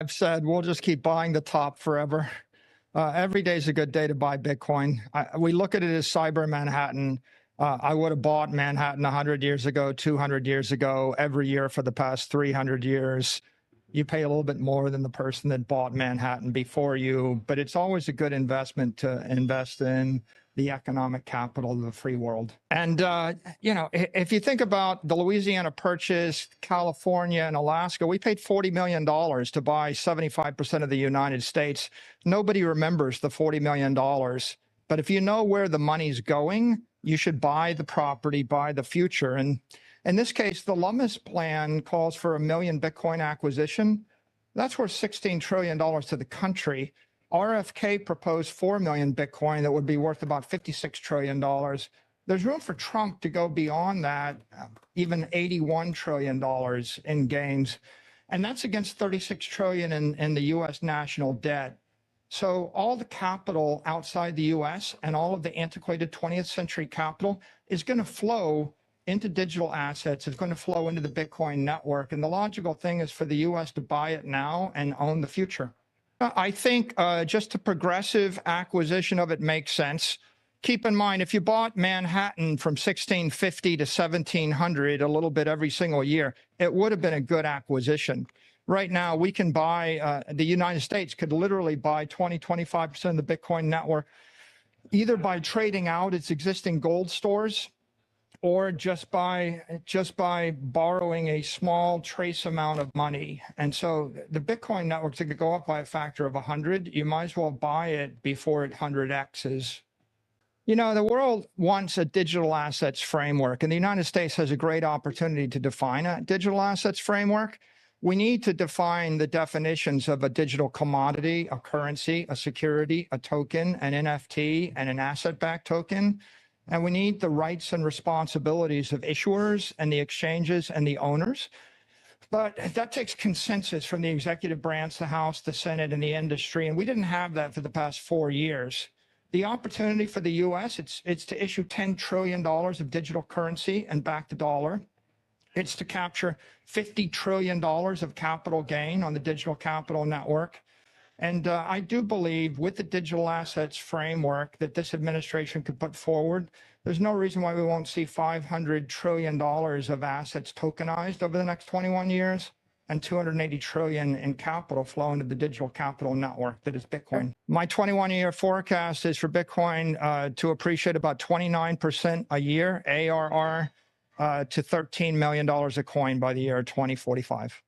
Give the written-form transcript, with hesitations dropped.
I've said we'll just keep buying the top forever. Every day is a good day to buy Bitcoin. We look at it as cyber Manhattan. I would have bought Manhattan 100 years ago, 200 years ago, every year for the past 300 years. You pay a little bit more than the person that bought Manhattan before you, but it's always a good investment to invest in the economic capital of the free world. And, if you think about the Louisiana Purchase, California, and Alaska, we paid $40 million to buy 75% of the United States. Nobody remembers the $40 million. But if you know where the money's going, you should buy the property, buy the future. And in this case, the Lummis plan calls for 1 million Bitcoin acquisition. That's worth $16 trillion to the country. RFK proposed 4 million Bitcoin that would be worth about $56 trillion. There's room for Trump to go beyond that, even $81 trillion in gains. And that's against $36 trillion in the US national debt. So all the capital outside the US and all of the antiquated 20th century capital is going to flow into digital assets. It's going to flow into the Bitcoin network. And the logical thing is for the US to buy it now and own the future. I think just a progressive acquisition of it makes sense. Keep in mind, if you bought Manhattan from 1650 to 1700, a little bit every single year, it would have been a good acquisition. Right now, we can buy, the United States could literally buy 20, 25% of the Bitcoin network, either by trading out its existing gold stores or just by borrowing a small trace amount of money. And so the Bitcoin networks could go up by a factor of 100. You might as well buy it before it 100x's. You know, the world wants a digital assets framework, and the United States has a great opportunity to define a digital assets framework. We need to define the definitions of a digital commodity, a currency, a security, a token, an NFT, and an asset-backed token. And we need the rights and responsibilities of issuers and the exchanges and the owners. But that takes consensus from the executive branch, the House, the Senate, and the industry. And we didn't have that for the past 4 years. The opportunity for the US, it's to issue $10 trillion of digital currency and back the dollar. It's to capture $50 trillion of capital gain on the digital capital network. And I do believe with the digital assets framework that this administration could put forward, there's no reason why we won't see $500 trillion of assets tokenized over the next 21 years and 280 trillion in capital flow into the digital capital network that is Bitcoin. My 21-year forecast is for Bitcoin to appreciate about 29% a year, ARR, to $13 million a coin by the year 2045.